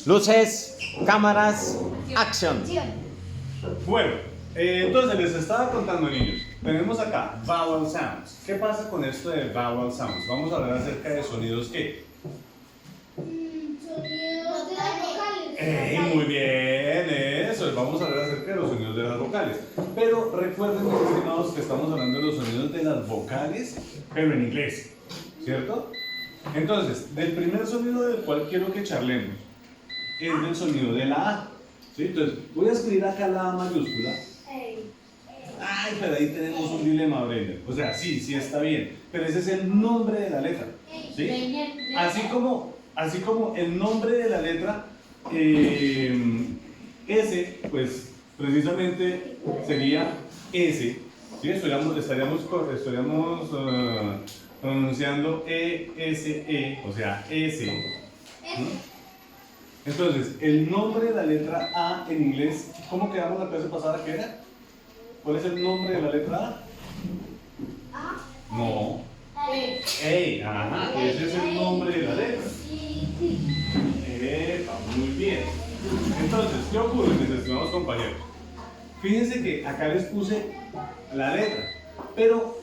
Luces, cámaras, acción. Bueno, entonces les estaba contando, niños. Tenemos acá vowel sounds. ¿Qué pasa con esto de vowel sounds? Vamos a hablar acerca de sonidos ¿qué? Sonidos de las vocales. Muy bien, eso. Vamos a hablar acerca de los sonidos de las vocales. Pero recuerden, mis estimados, que estamos hablando de los sonidos de las vocales, pero en inglés, ¿cierto? Entonces, del primer sonido del cual quiero que charlemos es del sonido de la A. ¿Sí? Entonces, voy a escribir acá la A mayúscula. Ay, pero ahí tenemos un dilema, Brenner. O sea, sí está bien, pero ese es el nombre de la letra. ¿Sí? Así como el nombre de la letra, S, pues precisamente sería S. ¿Sí? Estaríamos pronunciando E-S-E, o sea, S. ¿Mm? Entonces, el nombre de la letra A en inglés, ¿cómo quedamos la clase pasada? ¿Qué era? ¿Cuál es el nombre de la letra A? No. Ey, ajá, ese es el nombre de la letra. Epa, muy bien. Entonces, ¿qué ocurre, mis estimados compañeros? Fíjense que acá les puse la letra, pero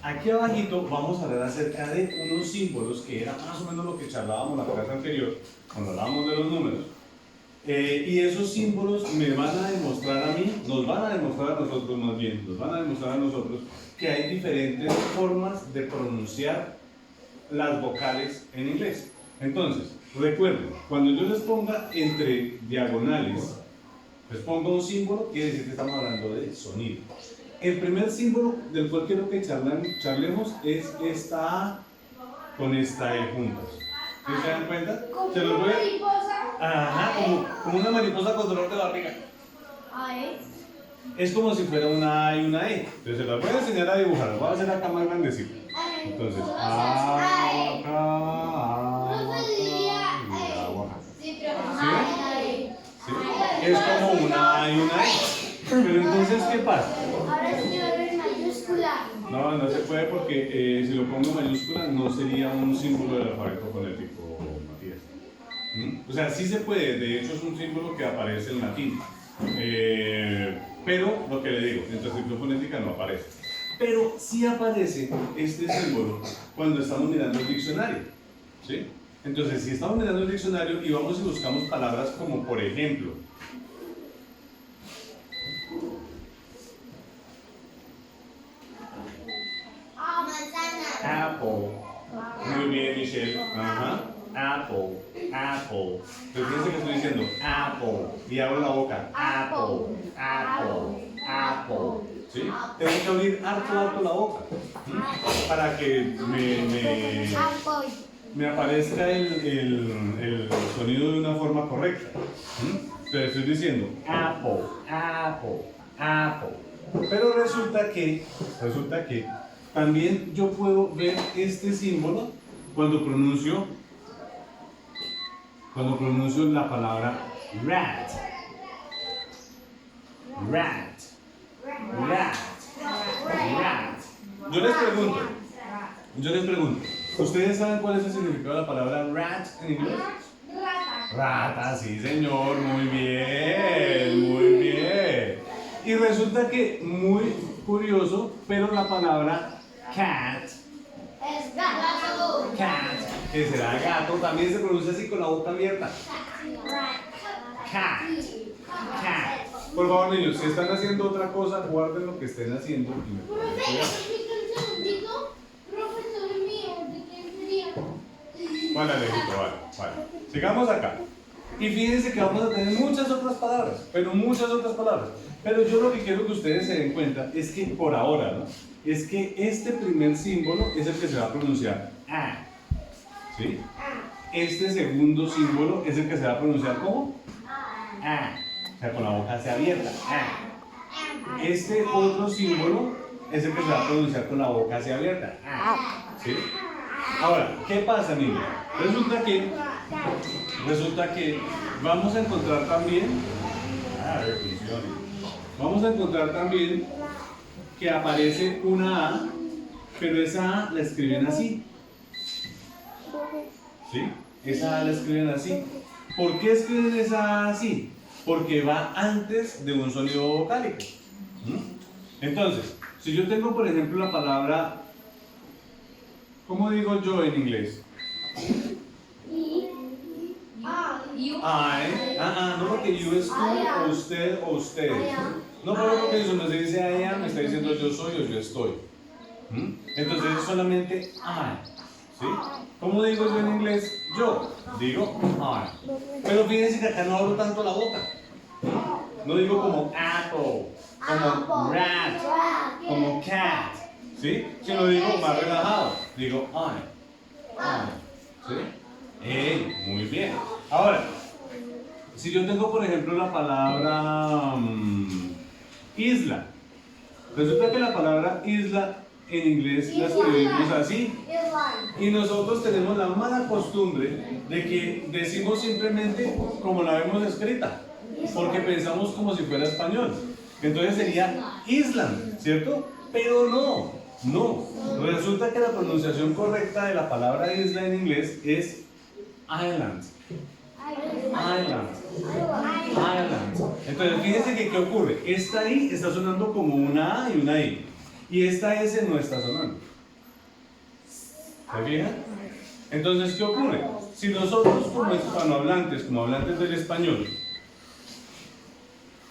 aquí abajito vamos a hablar acerca de unos símbolos que era más o menos lo que charlábamos la clase anterior, cuando hablábamos de los números. Y esos símbolos me van a demostrar a mí, nos van a demostrar a nosotros más bien, nos van a demostrar a nosotros que hay diferentes formas de pronunciar las vocales en inglés. Entonces, recuerden, cuando yo les ponga entre diagonales, les pongo un símbolo, quiere decir que estamos hablando de sonido. El primer símbolo del cual quiero que charlemos es esta A con esta E juntas. ¿Sí se dan cuenta? Como Se los una voy a... mariposa. Ajá, como una mariposa con dolor de barriga. Ay. Es como si fuera una A y una E. Entonces se las voy a enseñar a dibujar. Las voy a hacer acá más grandecito. Entonces, A, acá, No se diría y agua acá. Sí, pero ¿Sí? ¿Sí? Es como una A y una E. Pero entonces, ¿qué pasa? Ahora sí va a ver mayúscula. No se puede porque si lo pongo en mayúscula no sería un símbolo del alfabeto fonético, Matías. ¿Mm? O sea, sí se puede, de hecho es un símbolo que aparece en latín. Pero lo que le digo, en transcripción fonética no aparece. Pero sí aparece este símbolo cuando estamos mirando el diccionario. ¿Sí? Entonces, si estamos mirando el diccionario y vamos y buscamos palabras como por ejemplo, Manzana. Apple. Muy bien, Michelle. Ajá. Apple. Apple. Pero fíjense que estoy diciendo Apple. Y abro la boca. Apple. Apple. Apple. ¿Sí? Tengo que abrir harto la boca. ¿Mm? Para que me aparezca el sonido de una forma correcta. ¿Mm? Entonces estoy diciendo Apple. Apple. Apple. Pero resulta que también yo puedo ver este símbolo cuando pronuncio la palabra rat. Rat. Rat. Rat. Yo les pregunto, ¿ustedes saben cuál es el significado de la palabra rat en inglés? Rata. Rata, sí señor, muy bien, muy bien. Y resulta que, muy curioso, pero la palabra cat, Es gato. que será gato, también se pronuncia así con la boca abierta. Cat, cat. Por favor, niños, si están haciendo otra cosa, guarden lo que estén haciendo. Y me Profe, ponen cuidado. explica un segundito. Profesor mío, ¿de qué sería? Vale, Alejito, vale. Sigamos acá. Y fíjense que vamos a tener muchas otras palabras, pero muchas otras palabras. Pero yo lo que quiero que ustedes se den cuenta es que por ahora, ¿no? Es que este primer símbolo es el que se va a pronunciar A. ¿Sí? Este segundo símbolo es el que se va a pronunciar ¿cómo? A. O sea, con la boca hacia abierta. A. Este otro símbolo es el que se va a pronunciar con la boca hacia abierta. A. ¿Sí? Ahora, ¿qué pasa, niños? Resulta que vamos a encontrar también, vamos a encontrar también que aparece una A, pero esa A la escriben así. ¿Sí? Esa A la escriben así. ¿Por qué escriben esa A así? Porque va antes de un sonido vocálico. Entonces, si yo tengo, por ejemplo, la palabra, ¿cómo digo yo en inglés? No, porque you es tú, o usted, o ustedes. No, pero porque eso no se dice I am, me está diciendo yo soy o yo estoy. Entonces es solamente I. ¿Sí? ¿Cómo digo yo en inglés? Yo. Digo I. Pero fíjense que acá no abro tanto la boca. No digo como apple, como rat, como cat. ¿Sí? Sino digo más relajado. Digo I. ¿Sí? Muy bien. Ahora, si yo tengo, por ejemplo, la palabra isla, resulta que la palabra isla en inglés la escribimos así, y nosotros tenemos la mala costumbre de que decimos simplemente como la vemos escrita, porque pensamos como si fuera español. Entonces sería Island, ¿cierto? Pero no. Resulta que la pronunciación correcta de la palabra isla en inglés es island. Entonces fíjense que ¿qué ocurre? Esta I está sonando como una A y una I, y esta S no está sonando. ¿Se fijan? Entonces, ¿qué ocurre? Si nosotros como hispanohablantes, como hablantes del español,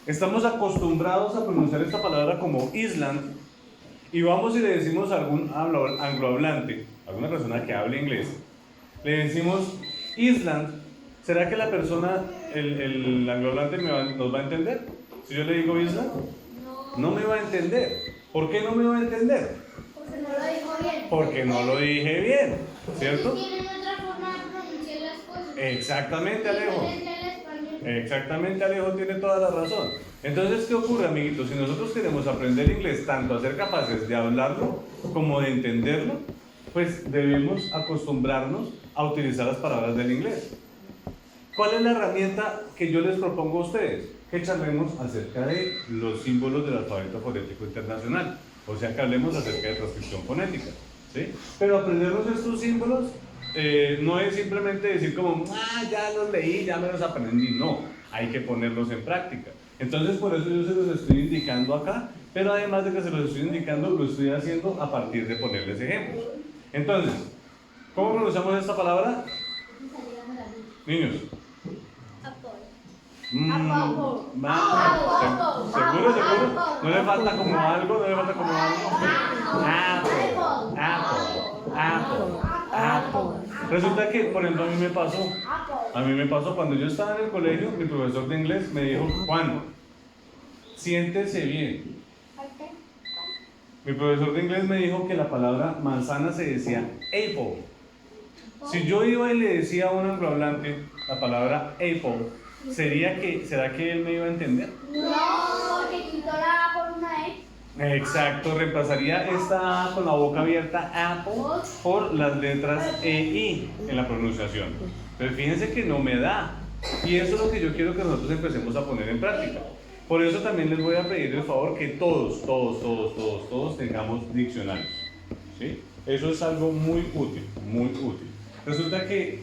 estamos acostumbrados a pronunciar esta palabra como Island, y vamos y le decimos a algún anglohablante, alguna persona que hable inglés, le decimos Island, ¿será que la persona, el anglohablante nos va a entender? Si yo le digo Island, no me va a entender. ¿Por qué no me va a entender? Porque no lo dijo bien. Porque no lo dije bien, ¿cierto? Tienen otra forma de pronunciar las cosas. Exactamente, Alejo. Diferente al español. Exactamente, Alejo tiene toda la razón. Entonces, ¿qué ocurre, amiguitos? Si nosotros queremos aprender inglés, tanto a ser capaces de hablarlo como de entenderlo, pues debemos acostumbrarnos a utilizar las palabras del inglés. ¿Cuál es la herramienta que yo les propongo a ustedes? Que charlemos acerca de los símbolos del alfabeto fonético internacional. O sea, que hablemos acerca de transcripción fonética. ¿Sí? Pero aprendernos estos símbolos no es simplemente decir como, ya los leí, ya me los aprendí. No, hay que ponerlos en práctica. Entonces, por eso yo se los estoy indicando acá, pero además de que se los estoy indicando, lo estoy haciendo a partir de ponerles ejemplos. Entonces, ¿cómo pronunciamos esta palabra? Niños. ¿Seguro? ¿No le falta como algo? Apple. Resulta que, por ejemplo, a mí me pasó cuando yo estaba en el colegio, mi profesor de inglés me dijo, Juan, siéntese bien. Mi profesor de inglés me dijo que la palabra manzana se decía apple. Si yo iba y le decía a un anglohablante la palabra apple, ¿será que él me iba a entender? No, porque quitó la A por una E. Exacto, reemplazaría esta A con la boca abierta, apple, por las letras E, I en la pronunciación. Pero fíjense que no me da. Y eso es lo que yo quiero que nosotros empecemos a poner en práctica. Por eso también les voy a pedir el favor que todos tengamos diccionarios. ¿Sí? Eso es algo muy útil, muy útil. Resulta que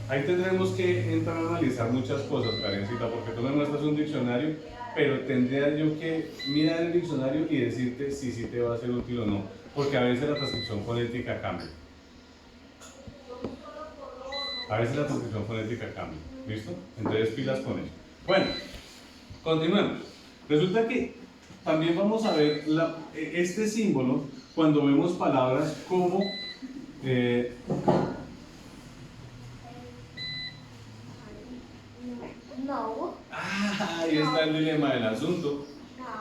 ahí tendremos que entrar a analizar muchas cosas, Karencita, porque tú me muestras un diccionario, pero tendría yo que mirar el diccionario y decirte si sí te va a ser útil o no, porque a veces la transcripción fonética cambia. ¿Listo? Entonces pilas con eso. Bueno, continuemos. Resulta que también vamos a ver este símbolo cuando vemos palabras como No. ahí está el dilema del asunto.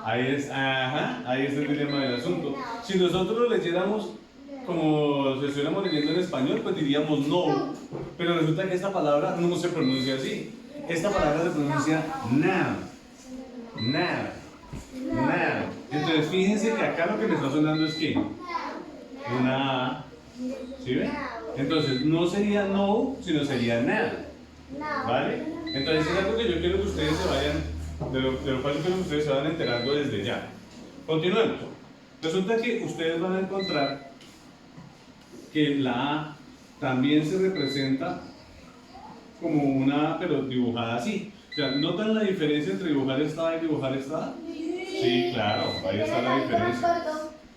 Ahí está el dilema del asunto. Si nosotros lo leyéramos como si estuviéramos leyendo en español, pues diríamos no. Pero resulta que esta palabra no se pronuncia así. Esta palabra se pronuncia now. Entonces fíjense que acá lo que me está sonando es que una A. ¿Sí ven? Entonces no sería no, sino sería now. ¿Vale? Entonces es algo que yo quiero que ustedes se vayan, de lo cual yo quiero que ustedes se vayan enterando desde ya. Continuemos. Resulta que ustedes van a encontrar que la A también se representa como una, pero dibujada así. O sea, ¿notan la diferencia entre dibujar esta A y dibujar esta A? Sí, claro, ahí está la diferencia.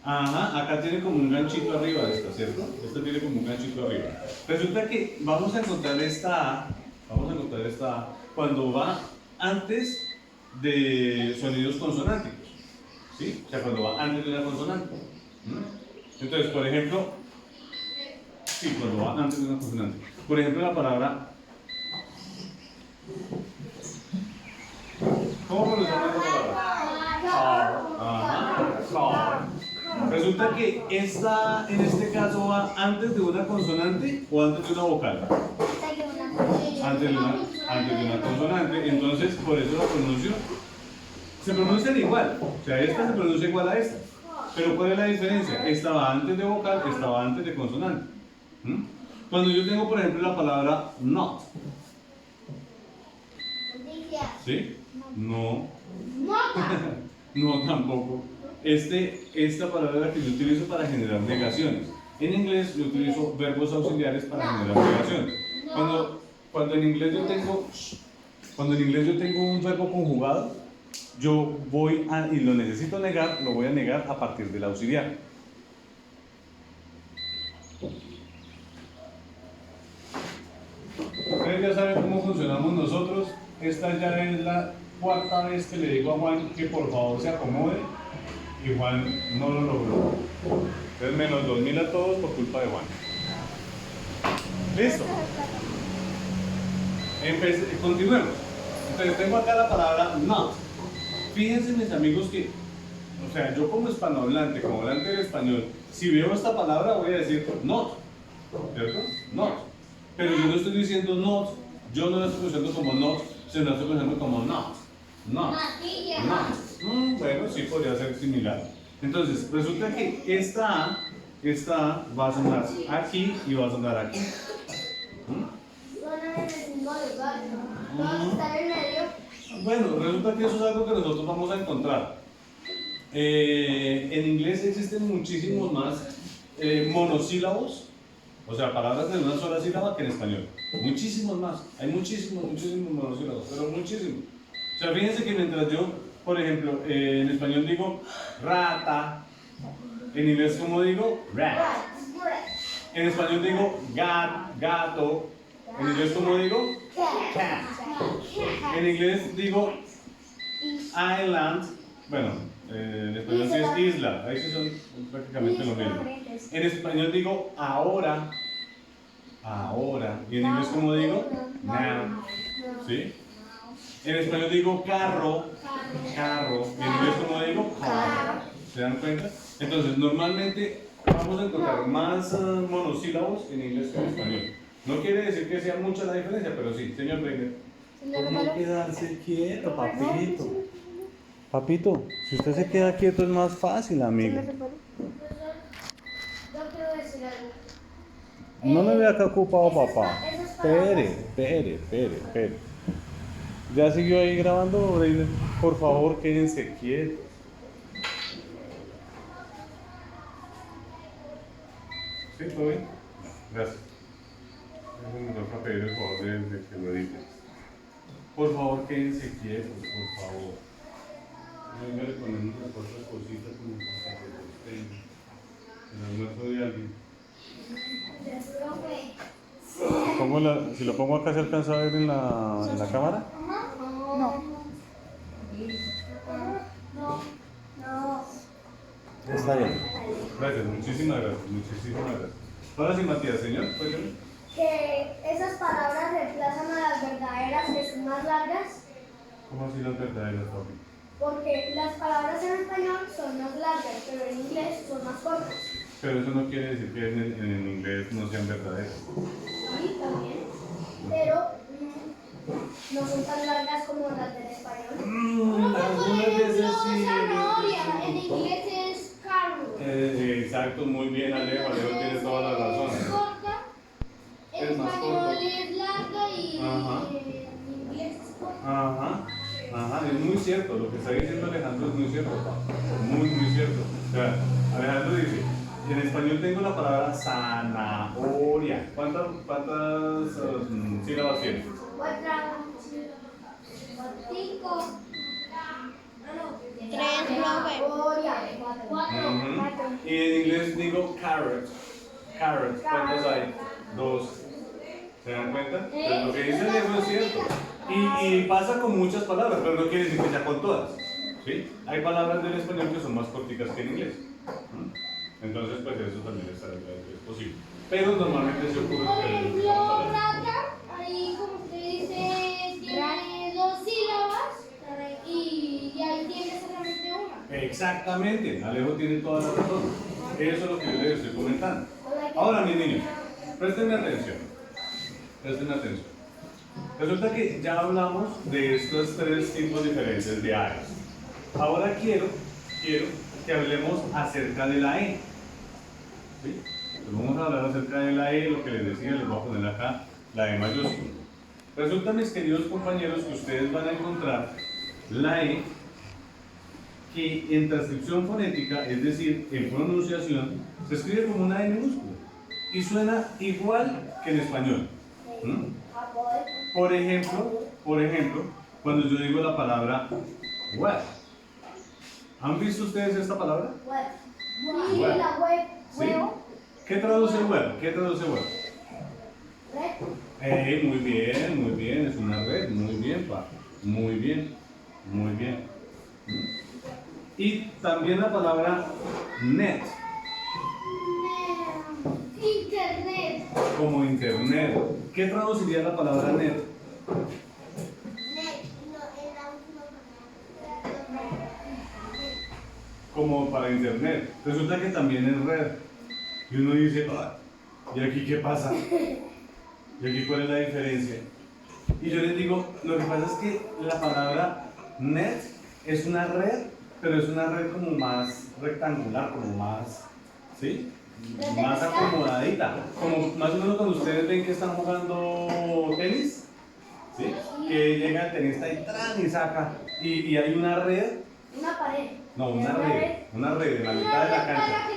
Ajá, acá tiene como un ganchito arriba de esta, ¿cierto? Esta tiene como un ganchito arriba. Resulta que vamos a encontrar esta A, cuando va antes de sonidos consonánticos, ¿sí? O sea, cuando va antes de una consonante. Entonces, por ejemplo, sí, cuando va antes de una consonante. Por ejemplo, la palabra... ¿Cómo pronunciamos esta palabra? Ajá, car. Resulta que esta, en este caso, va antes de una consonante o antes de una vocal. Antes de una consonante, entonces por eso la pronuncio. Se pronuncian igual, o sea, esta se pronuncia igual a esta. Pero ¿cuál es la diferencia? Esta va antes de vocal, esta va antes de consonante. Cuando yo tengo, por ejemplo, la palabra not, ¿sí? No. No, tampoco. Esta palabra es la que yo utilizo para generar negaciones. En inglés yo utilizo verbos auxiliares para generar negaciones. Cuando en inglés yo tengo un verbo conjugado, yo voy a, y lo necesito negar, lo voy a negar a partir del auxiliar. Ustedes ya saben cómo funcionamos nosotros. Esta ya es la cuarta vez que le digo a Juan que por favor se acomode y Juan no lo logró. Entonces menos 2000 a todos por culpa de Juan. ¿Listo? Continuemos. Entonces tengo acá la palabra not. Fíjense mis amigos que, o sea, yo como hispanohablante, como hablante del español, si veo esta palabra voy a decir not, ¿cierto? Not. Pero yo no estoy diciendo not, yo no la estoy usando como not, sino la estoy usando como not. Not. Not. Bueno, sí podría ser similar. Entonces, resulta que esta A va a sonar aquí y va a sonar aquí. Suenan en el mismo lugar, ¿no? Todos están en medio. Bueno, resulta que eso es algo que nosotros vamos a encontrar. En inglés existen muchísimos más monosílabos, o sea, palabras de una sola sílaba que en español. Muchísimos más. Hay muchísimos monosílabos, pero muchísimos. O sea, fíjense que mientras yo, por ejemplo, en español digo rata, en inglés como digo rat. En español digo gato, en inglés como digo cat. En inglés digo island, bueno, en español sí es isla, ahí sí son prácticamente lo mismo. En español digo ahora, y en inglés como digo now, ¿sí? En español digo carro, y en inglés como digo car. ¿Se dan cuenta? Entonces, normalmente vamos a encontrar más monosílabos en inglés que en español. No quiere decir que sea mucha la diferencia, pero sí, señor Breger. ¿Por no quedarse quieto, papito? Papito, si usted se queda quieto es más fácil, amigo. Yo quiero decir algo. No me vea acá ocupado, papá. Espere. ¿Ya siguió ahí grabando, Breger? Por favor, quédense quietos. ¿Sí? ¿Todo bien? Gracias. Me toca pedir el favor de que lo editen. Por favor, quédense quietos, por favor. Venga, le ponemos otras cositas como para que estén. El almuerzo de alguien. Si lo pongo acá, ¿se alcanza a ver en la cámara? No. Está bien. Gracias, muchísimas gracias. Ahora sí, Matías, señor, cuéntame. Que esas palabras reemplazan a las verdaderas que son más largas. ¿Cómo así las verdaderas, papi? Porque las palabras en español son más largas, pero en inglés son más cortas. Pero eso no quiere decir que en inglés no sean verdaderas. Sí, también. Pero no son tan largas como las del español. Algunas veces sí. Zanahoria, en inglés es carro. Exacto, muy bien, Alejo tiene toda la razón. Es corta, en Es más español corta. es larga y Ajá. en inglés es corta. Ajá, es muy cierto, lo que está diciendo Alejandro es muy cierto, muy cierto. O sea, Alejandro dice, en español tengo la palabra zanahoria. ¿Cuántas sílabas tiene? 4, 5, 3, 4. Y en inglés digo carrot. Carrot, ¿cuántos hay? 2. ¿Se dan cuenta? Pues lo que dice el Diego es cierto. Y pasa con muchas palabras, pero no quiere decir que sea con todas. ¿Sí? Hay palabras del español que son más corticas que en inglés. Entonces, pues eso también es posible. Pero normalmente se ocurre Por que ejemplo, rata, ahí como usted dice, tiene 2 sílabas y ahí tiene solamente una. Exactamente, Alejo tiene toda la razón. Eso es lo que yo les estoy comentando. Ahora, mis niños, presten atención. Presten atención. Resulta que ya hablamos de estos 3 tipos diferentes de áreas. Ahora quiero que hablemos acerca de la E. ¿Sí? Pues vamos a hablar acerca de la E, lo que les decía, les voy a poner acá la E mayúscula. Resulta, mis queridos compañeros, que ustedes van a encontrar la E que en transcripción fonética, es decir, en pronunciación, se escribe como una E minúscula y suena igual que en español. Por ejemplo, cuando yo digo la palabra web. ¿Han visto ustedes esta palabra? Web. Y la web. ¿Sí? ¿Qué traduce web? ¿Qué traduce web? Red. Muy bien, es una red, muy bien, pa. Muy bien. Y también la palabra net, Internet. como internet. ¿Qué traduciría la palabra net? Como para internet. Resulta que también es red. Y uno dice, "Ah, ¿y aquí qué pasa? ¿Y aquí cuál es la diferencia?" Y yo les digo, lo que pasa es que la palabra net es una red, pero es una red como más rectangular, como más, ¿sí? Más acomodadita. Como más o menos cuando ustedes ven que están jugando tenis, ¿sí? Que llega el tenista y ¡tran! Y saca. Y hay una red. Una pared. No, una red en la mitad de la cancha.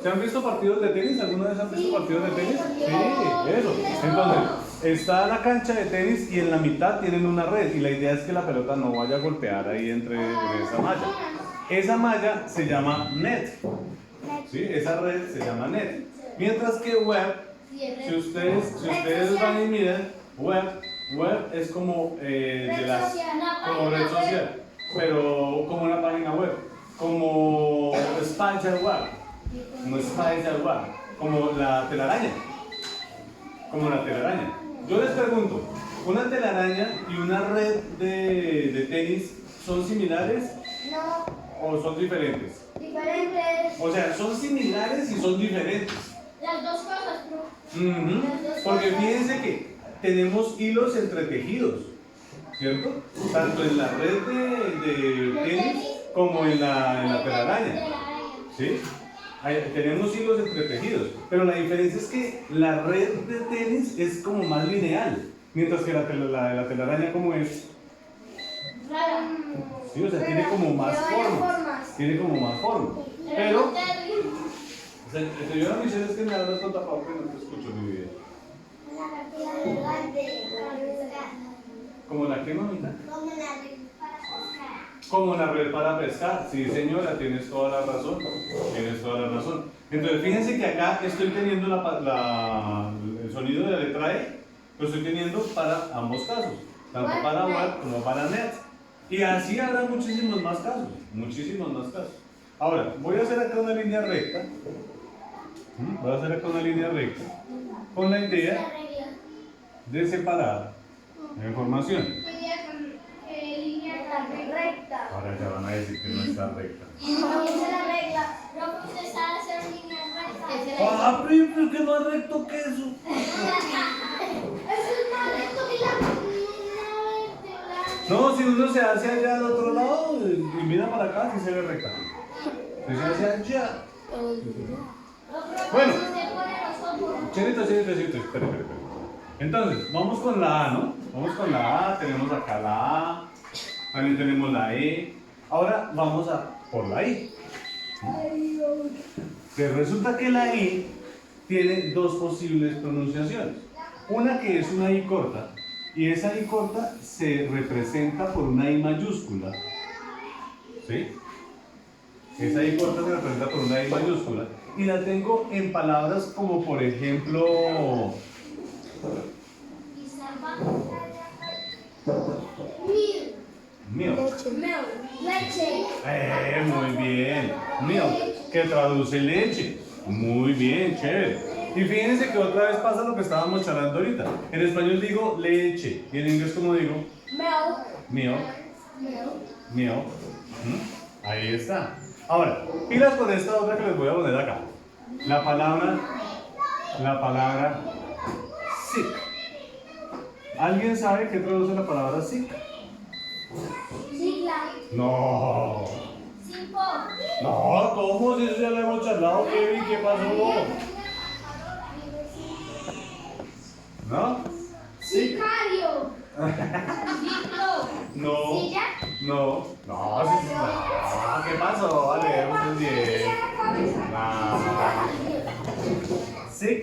¿Se han visto partidos de tenis? ¿Alguna vez han visto partidos de tenis? Sí, eso. Entonces, está la cancha de tenis y en la mitad tienen una red y la idea es que la pelota no vaya a golpear ahí en esa malla. Esa malla se llama net. ¿Sí? Esa red se llama net. Mientras que web, si ustedes van y miran, web es como como red social, pero como una página web, como spider web. Como la telaraña. Yo les pregunto, ¿una telaraña y una red de tenis son similares No, o son diferentes? diferentes. O sea, son similares y son diferentes. Las dos cosas, ¿no? Ujú. Porque fíjense que tenemos hilos entretejidos, ¿cierto? Tanto en la red de tenis como en la telaraña. ¿Sí? Tenemos hilos entretejidos, pero la diferencia es que la red de tenis es como más lineal, mientras que la telaraña como es, sí, o sea, tiene como más formas, pero, o sea, el señor Michelle es que me hablas con tapado que no te escucho, mi vida. ¿Como la qué, mamita? Como la red para pescar. Sí, señora, tienes toda la razón. Entonces, fíjense que acá estoy teniendo el sonido de la letra E, lo estoy teniendo para ambos casos, tanto para web como para net. Y así habrá muchísimos más casos. Ahora, voy a hacer acá una línea recta. Con la idea de separar la información. Recta. Ahora ya van a decir que no está recta. No, esa es la regla. No, usted sabe hacer líneas rectas. ¡Papi, pero que más recto que eso! Eso es más recto que la No, si uno se hace allá al otro lado y mira para acá, sí se ve recta. Si se hace allá. Bueno. Chinito, espera. Entonces, vamos con la A, ¿no? Tenemos acá la A, también tenemos la E. Ahora vamos por la I. Pero resulta que la I tiene dos posibles pronunciaciones. Una que es una I corta, y esa I corta se representa por una I mayúscula. ¿Sí? Esa I corta se representa por una I mayúscula. Y la tengo en palabras como, por ejemplo, milk. Leche. Muy bien. Milk, que traduce leche. Muy bien, chévere. Y fíjense que otra vez pasa lo que estábamos charlando ahorita. En español digo leche. Y en inglés, ¿cómo digo? Milk. Milk. Ahí está. Ahora, pilas con esta otra que les voy a poner acá. La palabra sick. ¿Alguien sabe qué traduce la palabra sick? Sigla. No. Simpo. No, ¿cómo? Si eso ya lo hemos charlado, Kevin, ¿qué pasó? ¿No? Sicario. Ciclo. No. Silla. No. No, sí, sí, no. ¿Qué pasó? Vale, muy bien. No. Sick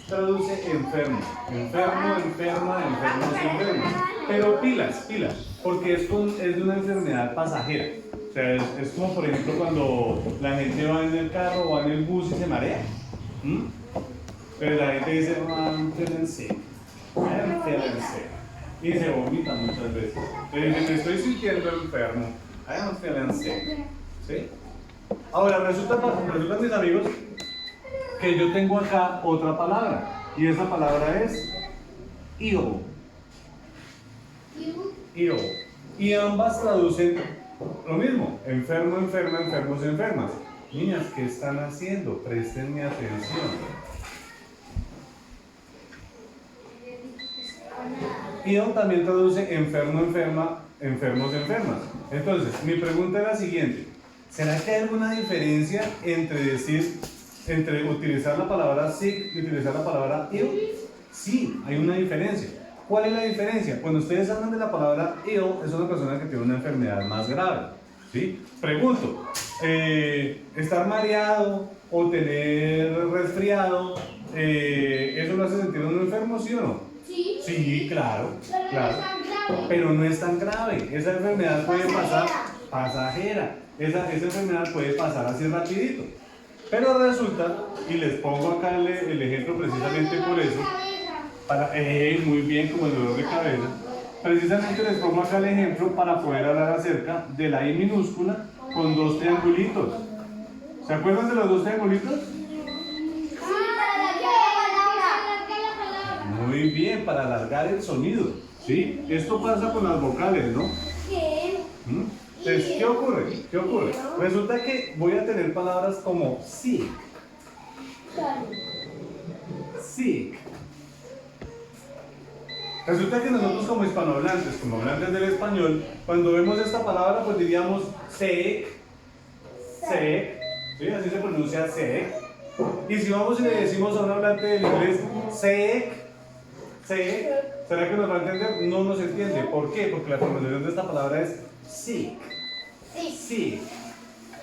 traduce enfermo. Enfermo, enferma, enfermos, enfermos. Pero pilas, porque es de una enfermedad pasajera. O sea, es como por ejemplo cuando la gente va en el carro o va en el bus y se marea. Pero la gente dice, oh, I'm feeling sick. I'm feeling sick. Y se vomita muchas veces. Entonces dice, me estoy sintiendo enfermo. I am feeling sick. ¿Sí? Ahora, resulta mis amigos que yo tengo acá otra palabra. Y esa palabra es ill. Ill. Y ambas traducen lo mismo. Enfermo, enferma, enfermos, enfermas. Niñas, ¿qué están haciendo? Prestenme atención. Ill también traduce enfermo, enferma, enfermos, enfermas. Entonces, mi pregunta es la siguiente. ¿Será que hay alguna diferencia entre utilizar la palabra sick y utilizar la palabra ill? Sí, hay una diferencia. ¿Cuál es la diferencia? Cuando ustedes hablan de la palabra ill, es una persona que tiene una enfermedad más grave. ¿Sí? Pregunto, ¿estar mareado o tener resfriado, eso lo hace sentir a uno enfermo, sí o no? Sí. Sí, claro. Pero no es tan grave. Pero no es tan grave. Esa enfermedad puede pasar pasajera. Esa enfermedad puede pasar así rapidito. Pero resulta, y les pongo acá el ejemplo precisamente por eso, muy bien, como el dolor de cabeza, precisamente les pongo acá el ejemplo para poder hablar acerca de la I minúscula con dos triangulitos. ¿Se acuerdan de los dos triangulitos? Muy bien, para alargar el sonido. ¿Sí? Esto pasa con las vocales, ¿no? Entonces, ¿qué ocurre? Resulta que voy a tener palabras como sick. Sick. Resulta que nosotros como hispanohablantes, como hablantes del español, cuando vemos esta palabra, pues diríamos sick. ¿Sí? Así se pronuncia sick. Y si vamos y le decimos a un hablante del inglés sick, ¿será que nos va a entender? No nos entiende. ¿Por qué? Porque la pronunciación de esta palabra es sick.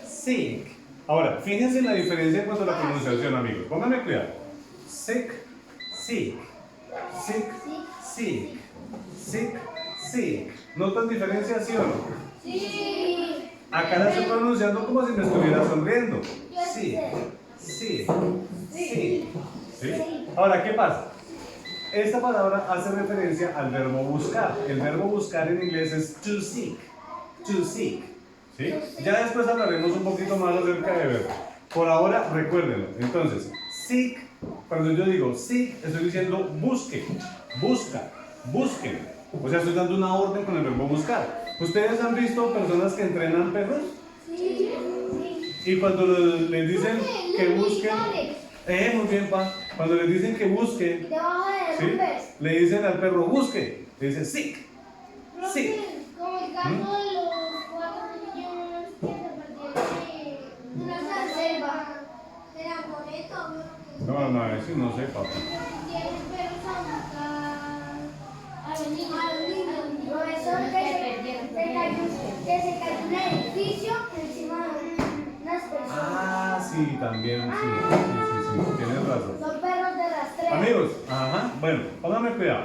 Sick. Ahora, fíjense en la diferencia en cuanto a la pronunciación, amigos. Pónganme cuidado. Sick. ¿Notan diferencia, sí o no? Sí. Acá la estoy pronunciando como si me estuviera sonriendo. Sí. Ahora, ¿qué pasa? Esta palabra hace referencia al verbo buscar. El verbo buscar en inglés es to seek. ¿Sí? Ya después hablaremos un poquito más acerca de verbo. Por ahora, recuérdenlo. Entonces, seek, cuando yo digo seek, estoy diciendo busque, busca, busquen. O sea, estoy dando una orden con el verbo buscar. ¿Ustedes han visto personas que entrenan perros? Sí. Y cuando les dicen que busquen, muy bien, pa. Cuando les dicen que busquen, Debajo de ¿sí? nombres. Le dicen al perro busque, le dicen seek. Como el caso de los 4 niños que se perdieron de una selva. ¿Era boleto? No, eso no sé, papá. Tienen perros a buscar a los niños. Profesor, que se cayó un edificio encima de unas personas. sí, también, sí, tienes razón. Son perros de rastreo. Amigos, ajá, bueno, pónganme cuidado.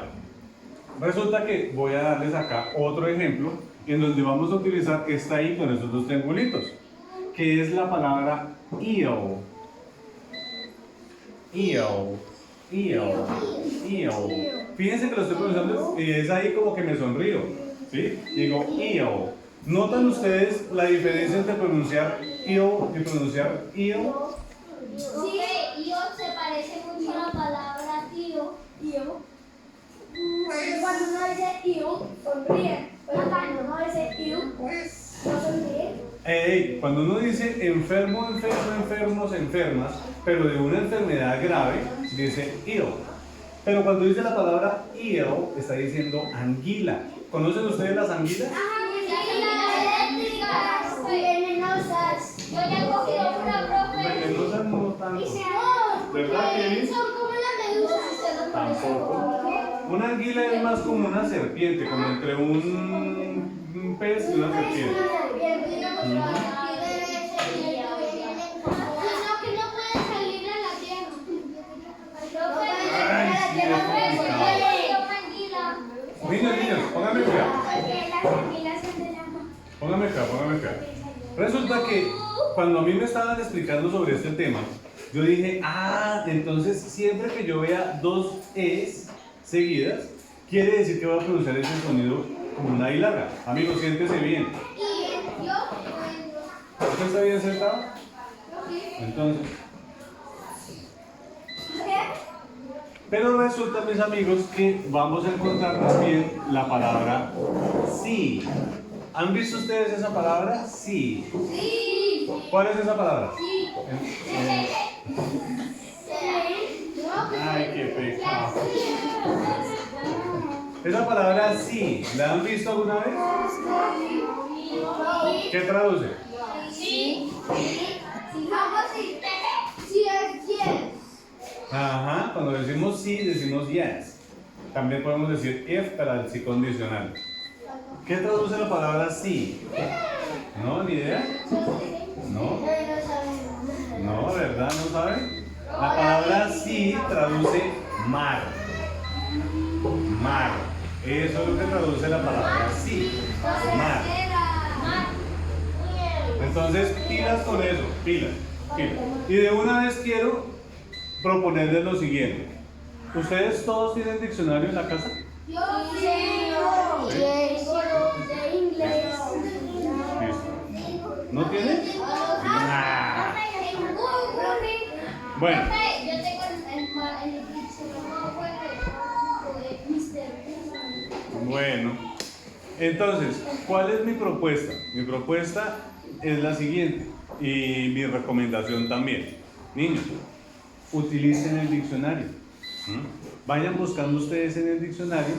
Resulta que voy a darles acá otro ejemplo en donde vamos a utilizar esta I con estos dos triangulitos, que es la palabra eel. Fíjense que lo estoy pronunciando y es ahí como que me sonrío, ¿sí? Digo eel. ¿Notan ustedes la diferencia entre pronunciar eel y pronunciar eel? Sí, yo se parece mucho a la palabra tío. Porque cuando uno dice tío, sonríe. Pero cuando uno dice tío, no sonríe. Ey, cuando uno dice enfermo, enfermos, enfermas, pero de una enfermedad grave, dice eel. Pero cuando dice la palabra eel, está diciendo anguila. ¿Conocen ustedes las anguilas? Eléctricas, venenosas. Yo ya he cogido una, profe. Venenosas no tanto. No, ¿Verdad, Kevin? son como las medusas. Usted no conoce. Tampoco. Una anguila es más como una serpiente, como entre un pez y una serpiente. Niños, pónganme cuidado. Póngame acá. Resulta que cuando a mí me estaban explicando sobre este tema, yo dije, entonces siempre que yo vea dos E's seguidas, quiere decir que voy a pronunciar ese sonido como una I larga. Amigos, siéntese bien. ¿Usted está bien sentado? Entonces. Pero resulta, mis amigos, que vamos a encontrar también la palabra sí. ¿Han visto ustedes esa palabra? Sí. ¿Cuál es esa palabra? Ay, qué pecado. Esa palabra sí, ¿la han visto alguna vez? ¿Qué traduce? Ajá, cuando decimos sí, decimos yes. También podemos decir if para el sí condicional. ¿Qué traduce la palabra sí? ¿No? ¿Ni idea? ¿No? No, ¿verdad? ¿No saben? La palabra sí traduce mar. Mar. Eso es lo que traduce la palabra sí. Mar. Entonces, pilas con eso, pilas. Y de una vez quiero proponerles lo siguiente. ¿Ustedes todos tienen diccionario en la casa? Yo de inglés. Listo. ¿No tienen? Nah. Bueno. Yo tengo el diccionario. Bueno. Entonces, ¿cuál es mi propuesta? Mi propuesta es la siguiente y mi recomendación también. Niños, utilicen el diccionario. Vayan buscando ustedes en el diccionario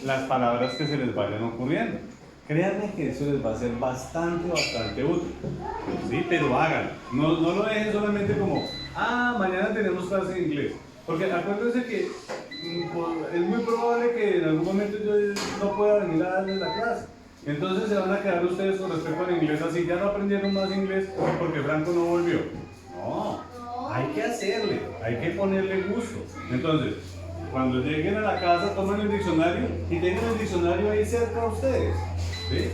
las palabras que se les vayan ocurriendo. Créanme que eso les va a ser bastante útil. Sí, pero háganlo. No lo dejen solamente como, mañana tenemos clase de inglés. Porque acuérdense que es muy probable que en algún momento yo no pueda venir a darles la clase. Entonces se van a quedar ustedes con respecto al inglés así, ya no aprendieron más inglés porque Franco no volvió. No, hay que hacerle, hay que ponerle gusto. Entonces, cuando lleguen a la casa, tomen el diccionario y tengan el diccionario ahí cerca a ustedes. ¿Sí?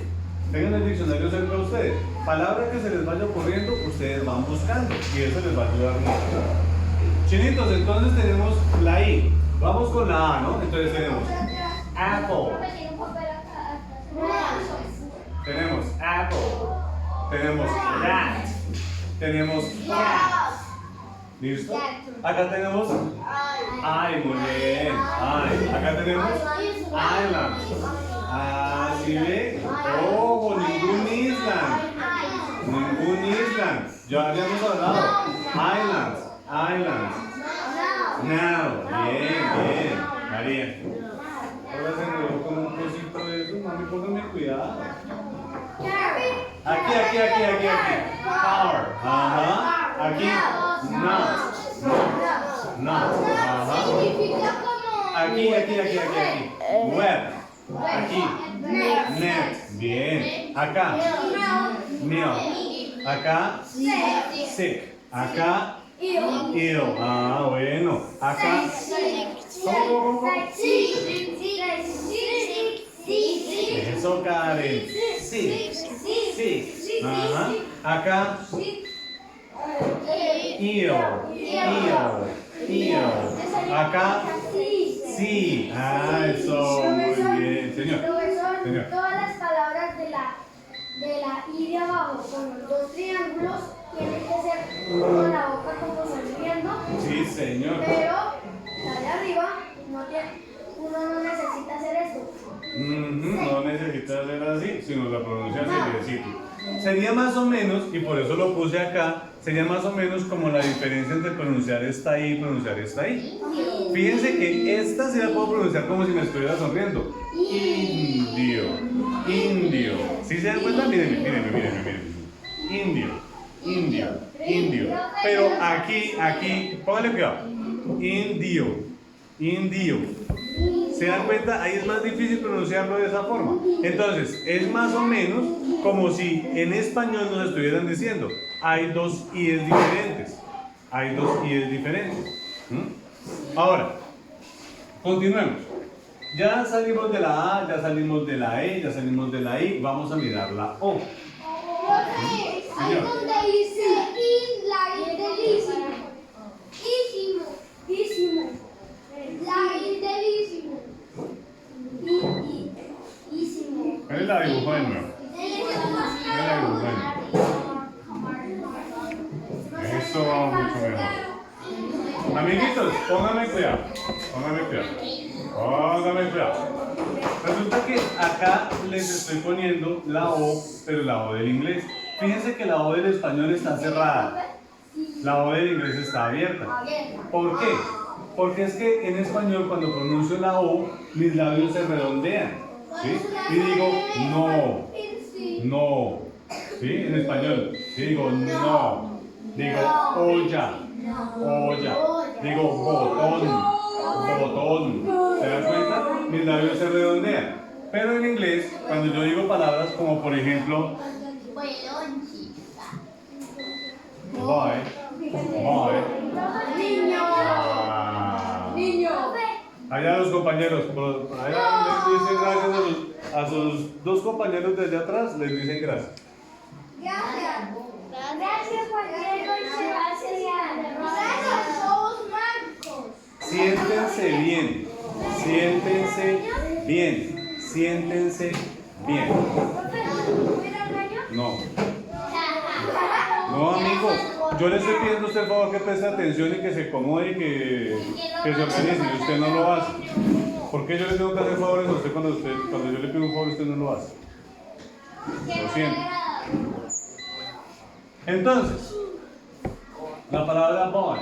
Tengan el diccionario cerca a ustedes. Palabra que se les vaya ocurriendo, ustedes van buscando y eso les va a ayudar mucho. Chinitos, entonces tenemos la I. Vamos con la A, ¿no? Entonces tenemos apple. Tenemos apple. Tenemos rat. Tenemos cat. ¿Listo? Acá tenemos muy bien. Acá tenemos island. ¿Sí ve? Ojo, ningún island. Ningún island. Ya habíamos hablado. Islands. Now. Bien. María. Ahora se enredó con un cosito de eso. Mami, póngame cuidado. Aquí. Power. Ajá. Aquí. Not. Ajá. Aquí. Web. Aquí. Net. Bien. Acá. Milk. Acá. Sick. Acá, Ill. ill. Ah, bueno. Acá, ¿cómo? Eso, Karen. Sí, sí. Ajá. Acá, ill, ill. Acá, sí. Ah, eso, muy bien. Señor. Señor. Todas las palabras de la I de abajo con los dos triángulos tienen que ser con la boca como sonriendo, Sí, señor. pero la de arriba uno no necesita hacer esto. No necesitas hacer así, sino la pronuncias seriecito. Sería más o menos, y por eso lo puse acá, sería más o menos como la diferencia entre pronunciar esta ahí y pronunciar esta ahí. Fíjense que esta sí la puedo pronunciar como si me estuviera sonriendo. Indio, indio. ¿Sí se dan cuenta? Mírenme. Indio. Pero aquí, póngale cuidado. Indio. ¿Se dan cuenta? Ahí es más difícil pronunciarlo de esa forma. Entonces, es más o menos como si en español nos estuvieran diciendo, hay dos i's diferentes. Ahora, continuemos. Ya salimos de la A, ya salimos de la E, ya salimos de la I. Vamos a mirar la O. Ahí donde dice la I delísimo. Ísimo. La I delísimo. Ísimo. Él la dibujó de nuevo. Eso, mucho mejor. Amiguitos, pónganme cuidado. Resulta que acá les estoy poniendo la O, pero la O del inglés. Fíjense que la O del español está cerrada. La O del inglés está abierta. ¿Por qué? Porque es que en español cuando pronuncio la O, mis labios se redondean. ¿Sí? Y digo no. ¿Sí? En español. Sí, digo no. Digo olla. Digo botón. ¿Se dan cuenta? Mis labios se redondean. Pero en inglés, cuando yo digo palabras como por ejemplo boy. Allá los compañeros, allá les dicen gracias a sus dos compañeros de allá atrás, les dicen gracias. Gracias, compañero. Gracias, somos Marcos. Siéntense bien. No, amigo. Yo le estoy pidiendo a usted el favor que preste atención y que se acomode y que se organice. Y usted no lo hace. ¿Por qué yo le tengo que hacer favores a usted cuando yo le pido un favor usted no lo hace? Lo siento. Entonces, la palabra boy.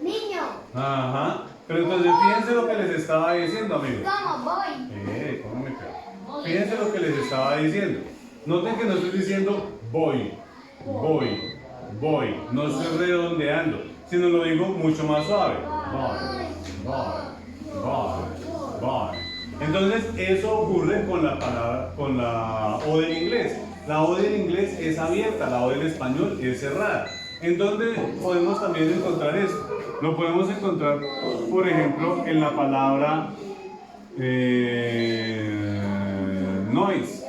Niño. Ajá. Pero entonces fíjense lo que les estaba diciendo, amigos. ¿Cómo voy? Póngame cuidado. Fíjense lo que les estaba diciendo. Noten que no estoy diciendo voy. No estoy redondeando, sino lo digo mucho más suave. Voy. Entonces eso ocurre con la palabra, con la O del inglés. La O del inglés es abierta, la O del español es cerrada. ¿En dónde podemos también encontrar esto? Lo podemos encontrar, por ejemplo, en la palabra noise.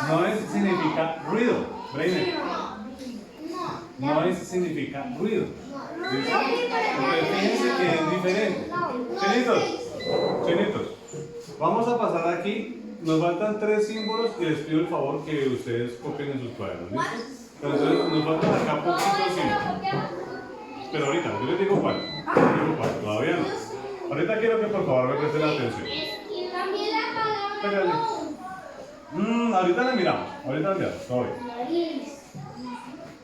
Noise significa ruido. Brainer. Noise significa ruido. Entonces fíjense que es diferente. Chinitos, vamos a pasar aquí. Nos faltan 3 símbolos y les pido el favor que ustedes copien en sus cuadernos. ¿Listo? Pero entonces nos faltan acá poquitos símbolos. Pero ahorita, yo les digo cuál. Todavía no. Ahorita quiero que por favor me presten atención. También la palabra Ahorita la miramos, todo bien.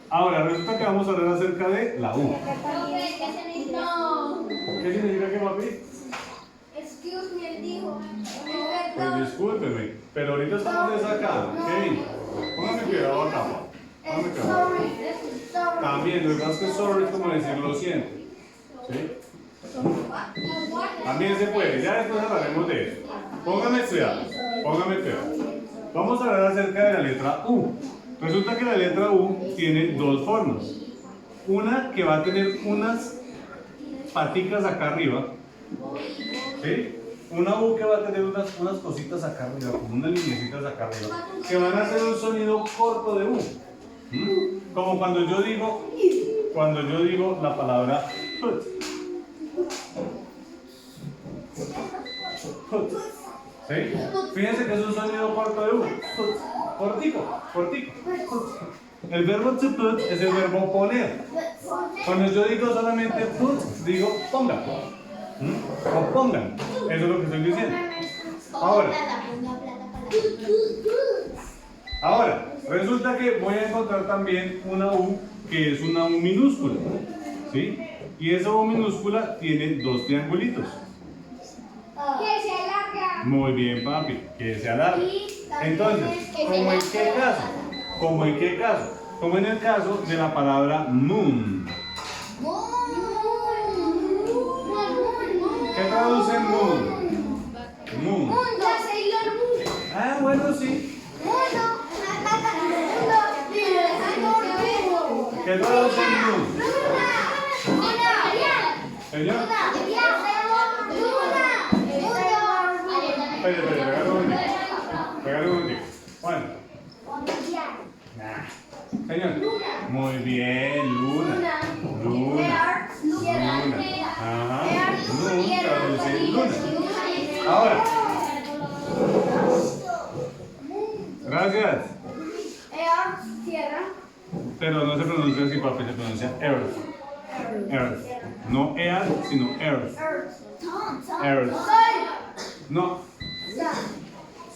Ahora, resulta que vamos a hablar acerca de la U. ¿Qué significa que, papi? Excuse me, él dijo. Pues discúlpeme, pero ahorita estamos acá. Kevin, póngame cuidado acá, póngame cuidado. También, lo que pasa es que sorry es como decir lo siento. ¿Sí? También se puede, ya después hablaremos de eso. Póngame cuidado. póngame cuidado. Vamos a hablar acerca de la letra U. Resulta que la letra U tiene dos formas. Una que va a tener unas paticas acá arriba, ¿sí? Una U que va a tener unas cositas acá arriba, como unas lineecitas acá arriba, que van a hacer un sonido corto de U. Como cuando yo digo la palabra put. Put. ¿Sí? Fíjense que es un sonido corto de U. Put. Cortico. Put. El verbo to put es el verbo poner. Cuando yo digo solamente put, digo ponga. O pongan. Eso es lo que estoy diciendo. Ahora, resulta que voy a encontrar también una U que es una U minúscula. ¿Sí? Y esa U minúscula tiene dos triangulitos. Que se alarga. Muy bien, papi, que se alarga. Entonces, ¿cómo en qué caso? ¿Cómo en qué caso? Como en el caso de la palabra moon. ¿Qué traduce moon? Moon. Ah, bueno, sí. ¿Qué traduce moon? ¿Señor? Espera, regalo un día. Bueno. Señor. Muy bien, luna. Luna. Ajá. Moon traduce luna. Ahora. Gracias. Tierra. Pero no se pronuncia así, papi, se pronuncia earth. Earth. No air, sino earth. Earth. No.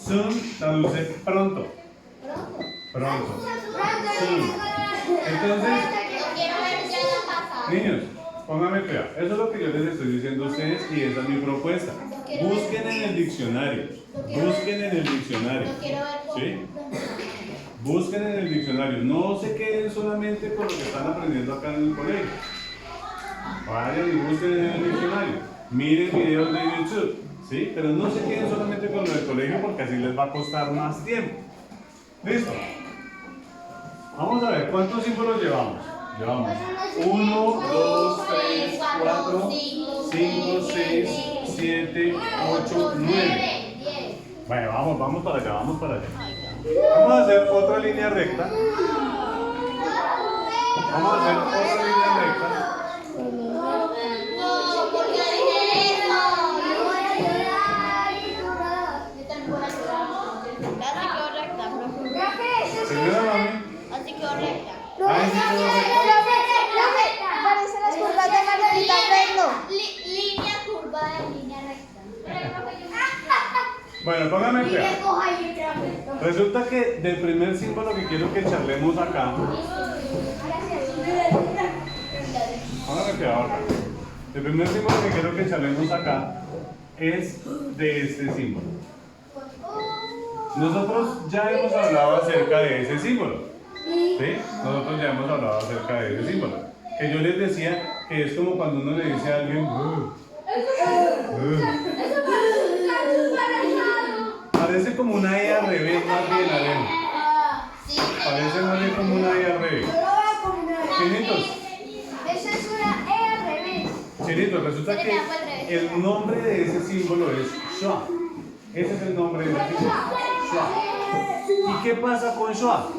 Soon traduce pronto. Pronto. Soon. Entonces, niños, pónganme cuidado. Eso es lo que yo les estoy diciendo a ustedes y esa es mi propuesta. Busquen en el diccionario. Busquen en el diccionario. ¿Sí? Busquen en el diccionario. No se queden solamente con lo que están aprendiendo acá en el colegio. Vayan y busquen en el diccionario. Miren videos de YouTube. ¿Sí? Pero no se queden solamente con lo del colegio porque así les va a costar más tiempo. ¿Listo? Vamos a ver, ¿cuántos símbolos llevamos? Llevamos 1, 2, 3, 4, 5, 6, 7, 8, 9. Bueno, vamos para allá, vamos para allá. Vamos a hacer otra línea recta. Vamos a hacer otra línea recta. Señora mami. Así quedó recta. Ahí sí quedó recta. Parecen las curvas de Margarita Brendo. Línea curvada en línea recta. Bueno, póngame cuidado. Resulta que del primer símbolo que quiero que charlemos acá. Póngame cuidado acá. El primer símbolo que quiero que charlemos acá es de este símbolo. Nosotros ya hemos hablado acerca de ese símbolo. ¿Sí? Nosotros ya hemos hablado acerca de ese símbolo. Que yo les decía que es como cuando uno le dice a alguien parece como una E al revés, más bien Alejo. Parece más bien como una E al revés. Chinitos, Esa es una E al revés. Chinitos, resulta que el nombre de ese símbolo es Schwa. Ese es el nombre de ese símbolo. Schwa. ¿Y qué pasa con Schwa?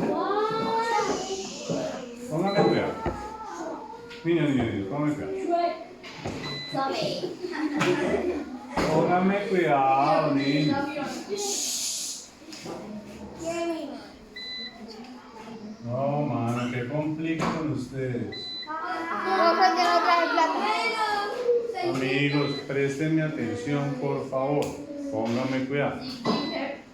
Póngame cuidado. Niños, póngame cuidado. Póngame cuidado, niños. No, mano, qué complica con ustedes. Amigos, préstenme atención, por favor. Pónganme cuidado.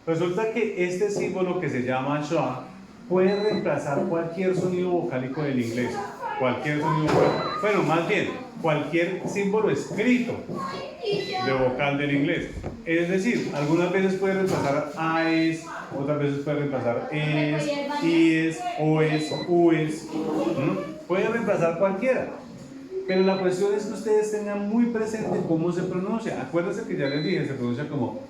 Resulta que este símbolo que se llama schwa puede reemplazar cualquier sonido vocálico del inglés. Cualquier sonido vocálico. Bueno, más bien, cualquier símbolo escrito de vocal del inglés. Es decir, algunas veces puede reemplazar AES, otras veces puede reemplazar ES, IES, OES, UES. Puede reemplazar cualquiera. Pero la cuestión es que ustedes tengan muy presente cómo se pronuncia. Acuérdense que ya les dije, se pronuncia como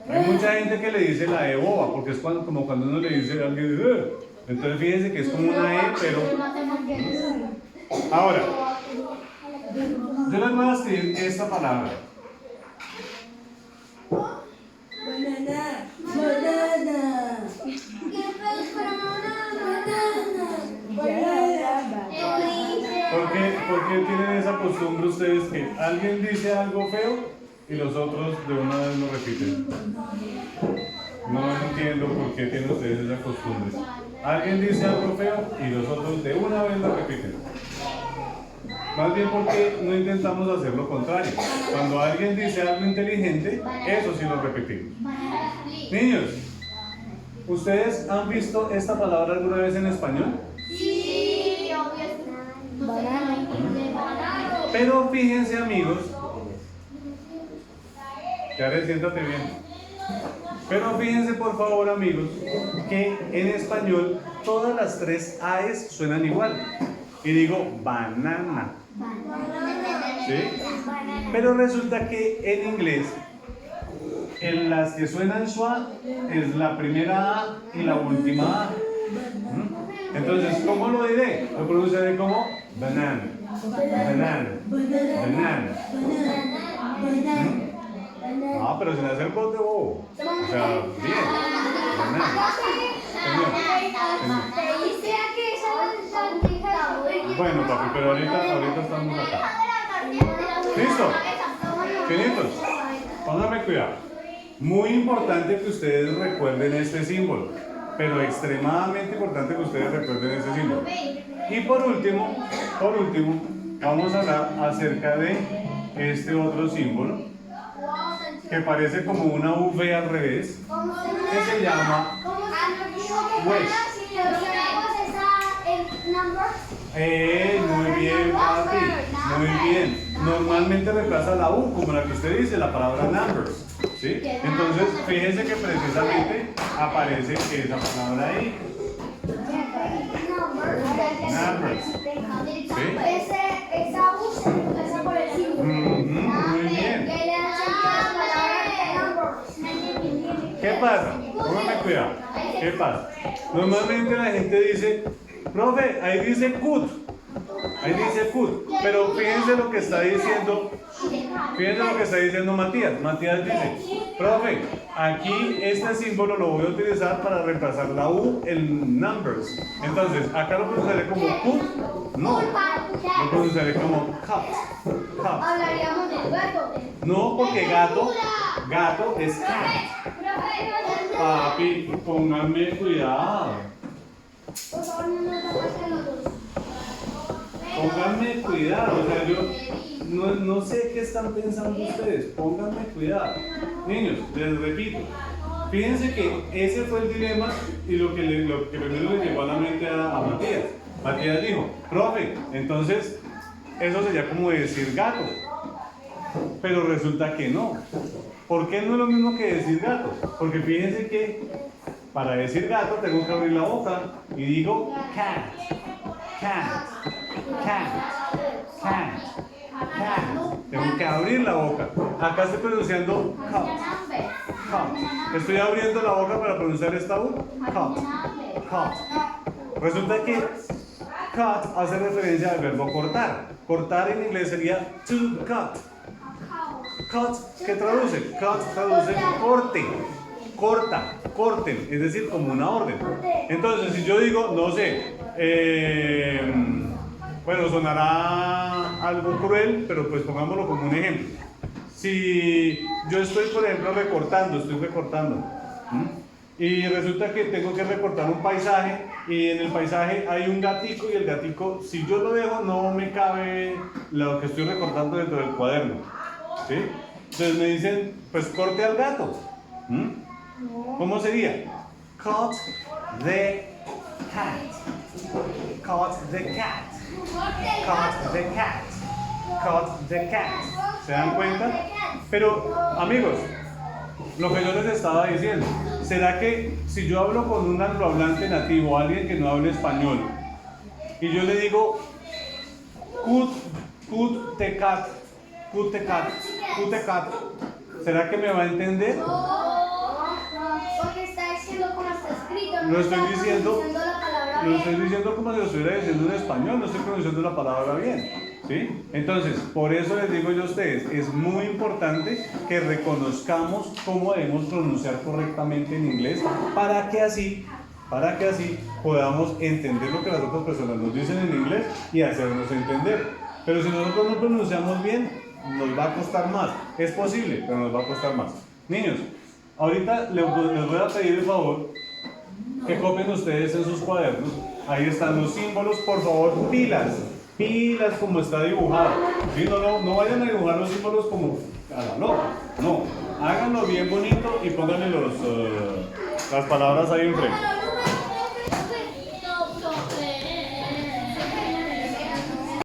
Hay mucha gente que le dice la E boba, porque es como cuando uno le dice a alguien, "Ugh". Entonces fíjense que es como una E, pero... Ahora, yo les voy a escribir esta palabra. ¿Por qué tienen esa costumbre ustedes que alguien dice algo feo y los otros de una vez lo repiten? No entiendo por qué tienen ustedes esa costumbre. Alguien dice algo feo y los otros de una vez lo repiten. Más bien porque no intentamos hacer lo contrario. Cuando alguien dice algo inteligente, eso sí lo repetimos. Niños, ¿ustedes han visto esta palabra alguna vez en español? Sí, obvio. Pero fíjense, amigos, ya siéntate bien. Pero fíjense por favor, amigos, que en español todas las tres AES suenan igual. Y digo banana. ¿Sí? Pero resulta que en inglés, en las que suenan schwa es la primera A y la última A. Entonces, ¿cómo lo diré? Lo pronunciaré como banana. Banana. Banana. Ah, pero sin hacer voz de bobo. O sea, bien. Banana. Bueno, papi, pero ahorita estamos acá. ¿Listo? Finitos. Pónganme cuidado. Muy importante que ustedes recuerden este símbolo, pero extremadamente importante que ustedes recuerden este símbolo. Y por último, vamos a hablar acerca de este otro símbolo que parece como una V al revés, que se llama wedge. Muy bien, papi, muy bien. Normalmente reemplaza la U, como la que usted dice, la palabra numbers, ¿sí? Entonces, fíjense que precisamente aparece esa palabra ahí. Numbers. ¿Sí? Esa U se reemplaza por el símbolo. Muy bien. ¿Qué pasa? Póngame cuidado. ¿Qué pasa? Normalmente la gente dice, profe, ahí dice cut. Ahí dice cut. Pero fíjense lo que está diciendo. Fíjense lo que está diciendo Matías. Matías dice, profe, aquí este símbolo lo voy a utilizar para reemplazar la U en numbers. Entonces, acá lo pronunciaré como cut. No. Lo pronunciaré como cut. Cut. Hablaríamos del gato. No, porque gato es cat. Papi, pónganme cuidado. Por favor, no nos apasen los dos. Pónganme cuidado. O sea, yo no sé qué están pensando ustedes. Pónganme cuidado. Niños, les repito. Fíjense que ese fue el dilema y lo que primero le llegó a la mente a Matías. Matías dijo, profe, entonces eso sería como decir gato. Pero resulta que no. ¿Por qué no es lo mismo que decir gato? Porque fíjense que para decir gato tengo que abrir la boca y digo cat, cat, cat, cat, cat. Tengo que abrir la boca. Acá estoy pronunciando cut, cut. Estoy abriendo la boca para pronunciar esta U. Cut, cut. Resulta que cut hace referencia al verbo cortar. Cortar en inglés sería to cut. Cut, ¿qué traduce? Cut traduce corte, corta, corten, es decir, como una orden. Entonces, si yo digo, no sé, bueno, sonará algo cruel, pero pues pongámoslo como un ejemplo. Si yo estoy, por ejemplo, estoy recortando, y resulta que tengo que recortar un paisaje, y en el paisaje hay un gatico, y el gatico, si yo lo dejo, no me cabe lo que estoy recortando dentro del cuaderno. ¿Sí? Entonces me dicen, pues corte al gato. ¿Cómo sería? Cut the cat. Cut the cat. Cut the cat. Cut the cat. ¿Se dan cuenta? Pero, amigos, lo que yo les estaba diciendo, ¿será que si yo hablo con un anglohablante nativo, alguien que no hable español, y yo le digo, cut the cat, Cutecat, Cutecat. ¿Será que me va a entender? Porque está diciendo como está escrito. Lo estoy está diciendo, pronunciando la palabra lo bien. estoy diciendo como si lo estuviera diciendo en español, no estoy pronunciando la palabra bien, ¿sí? Entonces, por eso les digo yo a ustedes, es muy importante que reconozcamos cómo debemos pronunciar correctamente en inglés para que así podamos entender lo que las otras personas nos dicen en inglés y hacernos entender. Pero si nosotros no pronunciamos bien, nos va a costar más. Es posible, pero nos va a costar más. Niños, ahorita les voy a pedir el favor que copien ustedes en sus cuadernos. Ahí están los símbolos, por favor, pilas. Pilas como está dibujado. ¿Sí? No vayan a dibujar los símbolos como a la loca. No, háganlo bien bonito y pónganle las palabras ahí enfrente.